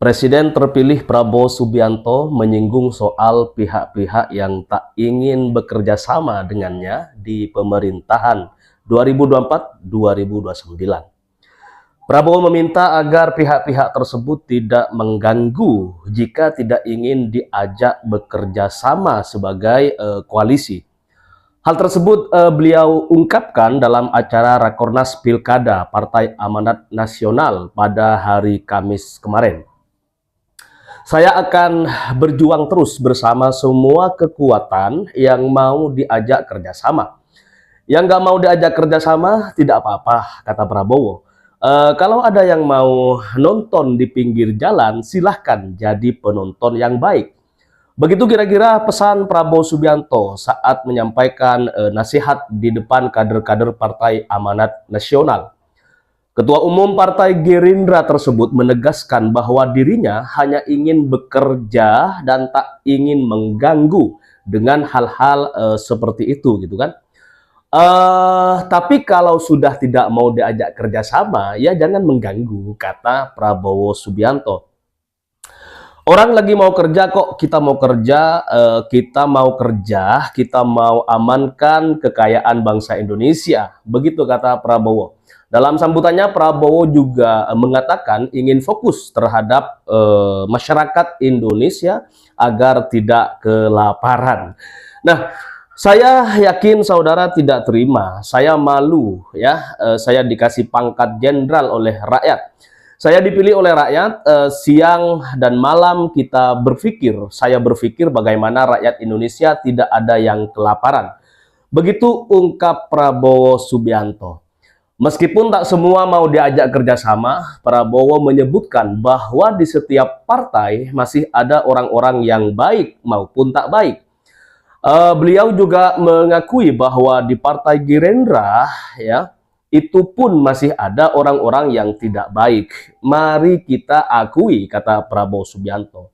Presiden terpilih Prabowo Subianto menyinggung soal pihak-pihak yang tak ingin bekerja sama dengannya di pemerintahan 2024-2029. Prabowo meminta agar pihak-pihak tersebut tidak mengganggu jika tidak ingin diajak bekerja sama sebagai koalisi. Hal tersebut beliau ungkapkan dalam acara Rakornas Pilkada Partai Amanat Nasional pada hari Kamis kemarin. Saya akan berjuang terus bersama semua kekuatan yang mau diajak kerjasama. Yang nggak mau diajak kerjasama tidak apa-apa, kata Prabowo. Kalau ada yang mau nonton di pinggir jalan, silahkan jadi penonton yang baik. Begitu kira-kira pesan Prabowo Subianto saat menyampaikan nasihat di depan kader-kader Partai Amanat Nasional. Ketua Umum Partai Gerindra tersebut menegaskan bahwa dirinya hanya ingin bekerja dan tak ingin mengganggu dengan hal-hal seperti itu, gitu kan? Tapi kalau sudah tidak mau diajak kerjasama, ya jangan mengganggu, kata Prabowo Subianto. Orang lagi mau kerja kok, kita mau kerja, kita mau amankan kekayaan bangsa Indonesia. Begitu kata Prabowo. Dalam sambutannya, Prabowo juga mengatakan ingin fokus terhadap masyarakat Indonesia agar tidak kelaparan. Nah, saya yakin saudara tidak terima, saya malu ya, saya dikasih pangkat jenderal oleh rakyat. Saya dipilih oleh rakyat, siang dan malam saya berpikir bagaimana rakyat Indonesia tidak ada yang kelaparan. Begitu ungkap Prabowo Subianto. Meskipun tak semua mau diajak kerjasama, Prabowo menyebutkan bahwa di setiap partai masih ada orang-orang yang baik maupun tak baik. Beliau juga mengakui bahwa di Partai Gerindra ya, itu pun masih ada orang-orang yang tidak baik. Mari kita akui, kata Prabowo Subianto.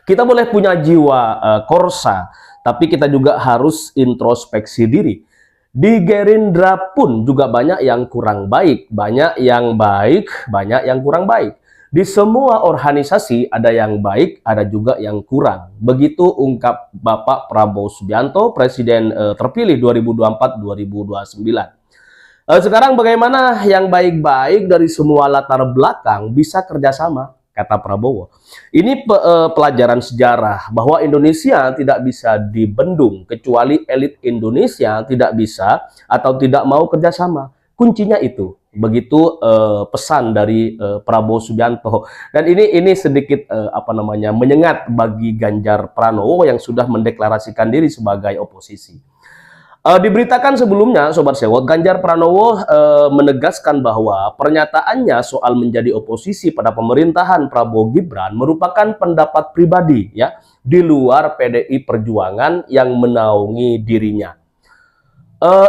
Kita boleh punya jiwa korsa, tapi kita juga harus introspeksi diri. Di Gerindra pun juga banyak yang kurang baik, banyak yang baik, banyak yang kurang baik. Di semua organisasi ada yang baik, ada juga yang kurang. Begitu ungkap Bapak Prabowo Subianto, Presiden terpilih 2024-2029. Sekarang bagaimana yang baik-baik dari semua latar belakang bisa kerjasama, kata Prabowo. Ini pelajaran sejarah bahwa Indonesia tidak bisa dibendung kecuali elit Indonesia tidak bisa atau tidak mau kerjasama. Kuncinya itu. Begitu pesan dari Prabowo Subianto. Dan ini sedikit menyengat bagi Ganjar Pranowo yang sudah mendeklarasikan diri sebagai oposisi. Diberitakan sebelumnya, Sobat Sewot, Ganjar Pranowo menegaskan bahwa pernyataannya soal menjadi oposisi pada pemerintahan Prabowo Gibran merupakan pendapat pribadi ya, di luar PDI Perjuangan yang menaungi dirinya.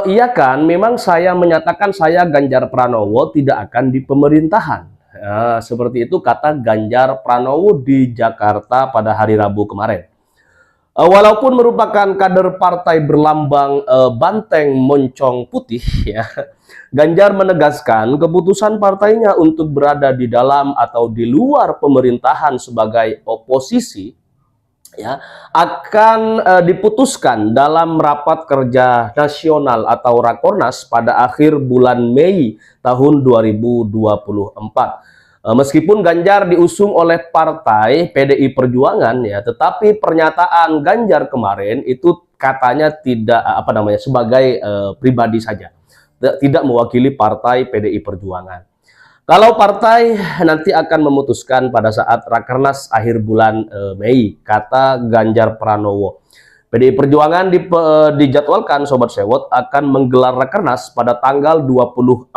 Iya kan, memang saya menyatakan saya Ganjar Pranowo tidak akan di pemerintahan. Seperti itu kata Ganjar Pranowo di Jakarta pada hari Rabu kemarin. Walaupun merupakan kader partai berlambang banteng moncong putih, ya, Ganjar menegaskan keputusan partainya untuk berada di dalam atau di luar pemerintahan sebagai oposisi ya akan diputuskan dalam rapat kerja nasional atau Rakornas pada akhir bulan Mei tahun 2024. Meskipun Ganjar diusung oleh partai PDI Perjuangan ya, tetapi pernyataan Ganjar kemarin itu katanya tidak sebagai pribadi saja, tidak mewakili partai PDI Perjuangan. Kalau partai nanti akan memutuskan pada saat Rakernas akhir bulan Mei, kata Ganjar Pranowo. PDI Perjuangan dijadwalkan, Sobat Sewot, akan menggelar Rakernas pada tanggal 24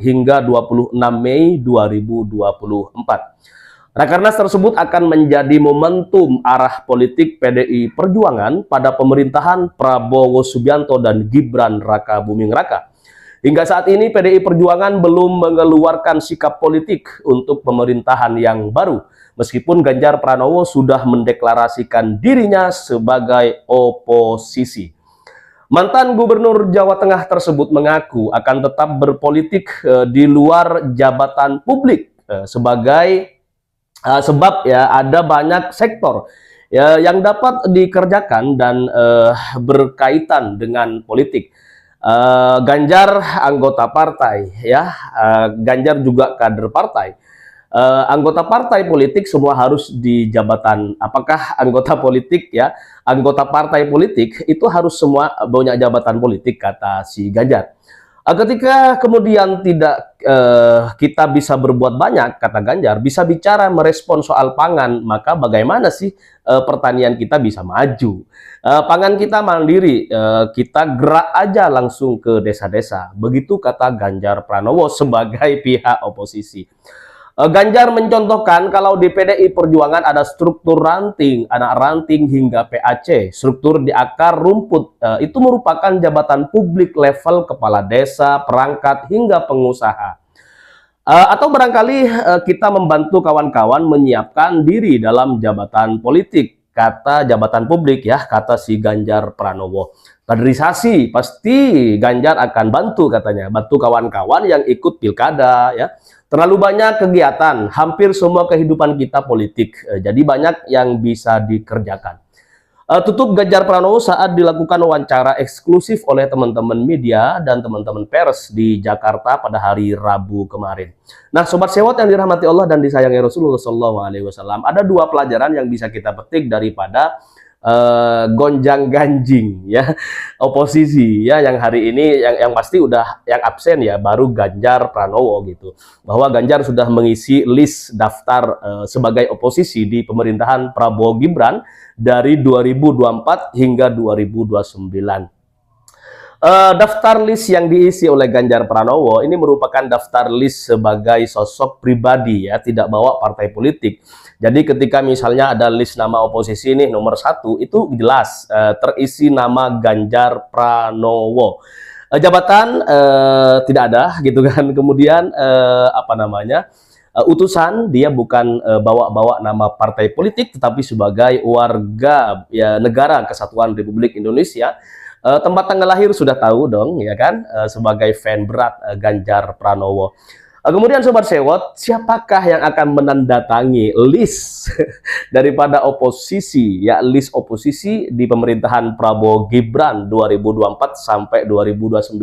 hingga 26 Mei 2024. Rakernas tersebut akan menjadi momentum arah politik PDI Perjuangan pada pemerintahan Prabowo Subianto dan Gibran Raka Buming Raka. Hingga saat ini PDI Perjuangan belum mengeluarkan sikap politik untuk pemerintahan yang baru. Meskipun Ganjar Pranowo sudah mendeklarasikan dirinya sebagai oposisi. Mantan Gubernur Jawa Tengah tersebut mengaku akan tetap berpolitik di luar jabatan publik sebagai Sebab ya ada banyak sektor ya yang dapat dikerjakan dan berkaitan dengan politik. Ganjar anggota partai ya, Ganjar juga kader partai. Anggota partai politik semua harus di jabatan. Apakah anggota politik ya, anggota partai politik itu harus semua punya jabatan politik, kata si Ganjar. Ketika kemudian tidak kita bisa berbuat banyak, kata Ganjar, bisa bicara merespon soal pangan, maka bagaimana sih pertanian kita bisa maju? Pangan kita mandiri, kita gerak aja langsung ke desa-desa. Begitu kata Ganjar Pranowo sebagai pihak oposisi. Ganjar mencontohkan kalau di PDI Perjuangan ada struktur ranting, anak ranting hingga PAC, struktur di akar rumput. Itu merupakan jabatan publik level kepala desa, perangkat, hingga pengusaha. Atau barangkali kita membantu kawan-kawan menyiapkan diri dalam jabatan politik, kata jabatan publik ya, kata si Ganjar Pranowo. Kaderisasi pasti Ganjar akan bantu, katanya, bantu kawan-kawan yang ikut pilkada ya. Terlalu banyak kegiatan, hampir semua kehidupan kita politik, jadi banyak yang bisa dikerjakan. Tutup Ganjar Pranowo saat dilakukan wawancara eksklusif oleh teman-teman media dan teman-teman pers di Jakarta pada hari Rabu kemarin. Nah, Sobat Sewot yang dirahmati Allah dan disayangi Rasulullah SAW, ada dua pelajaran yang bisa kita petik daripada gonjang-ganjing ya oposisi ya, yang hari ini yang pasti udah yang absen ya baru Ganjar Pranowo gitu, bahwa Ganjar sudah mengisi list daftar sebagai oposisi di pemerintahan Prabowo Gibran dari 2024 hingga 2029. Daftar list yang diisi oleh Ganjar Pranowo ini merupakan daftar list sebagai sosok pribadi ya, tidak bawa partai politik. Jadi ketika misalnya ada list nama oposisi nih nomor 1, itu jelas terisi nama Ganjar Pranowo. Jabatan tidak ada gitu kan. Kemudian apa namanya, utusan dia bukan bawa-bawa nama partai politik, tetapi sebagai warga ya negara Kesatuan Republik Indonesia. Tempat tanggal lahir sudah tahu dong ya kan, sebagai fan berat Ganjar Pranowo. Kemudian Sobat Sewot, siapakah yang akan menandatangi list daripada oposisi ya, list oposisi di pemerintahan Prabowo Gibran 2024 sampai 2029?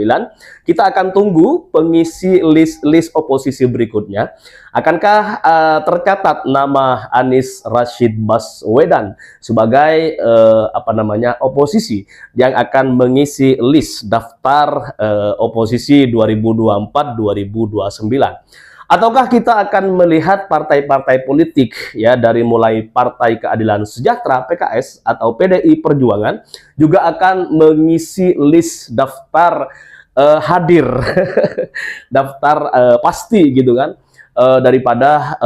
Kita akan tunggu pengisi list oposisi berikutnya. Akankah tercatat nama Anies Rashid Baswedan sebagai apa namanya, oposisi yang akan mengisi list daftar oposisi 2024-2029? Ataukah kita akan melihat partai-partai politik ya, dari mulai Partai Keadilan Sejahtera PKS atau PDI Perjuangan juga akan mengisi list daftar hadir daftar pasti gitu kan, daripada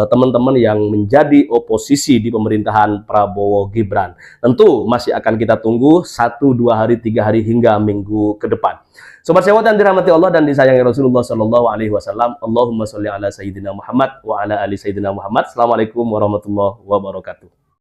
teman-teman yang menjadi oposisi di pemerintahan Prabowo Gibran. Tentu masih akan kita tunggu 1, 2 hari, 3 hari hingga minggu ke depan. Sobat Sewot yang dirahmati Allah dan disayangi Rasulullah SAW, Allahumma sholli ala Sayyidina Muhammad wa ala ali Sayyidina Muhammad. Assalamualaikum warahmatullahi wabarakatuh.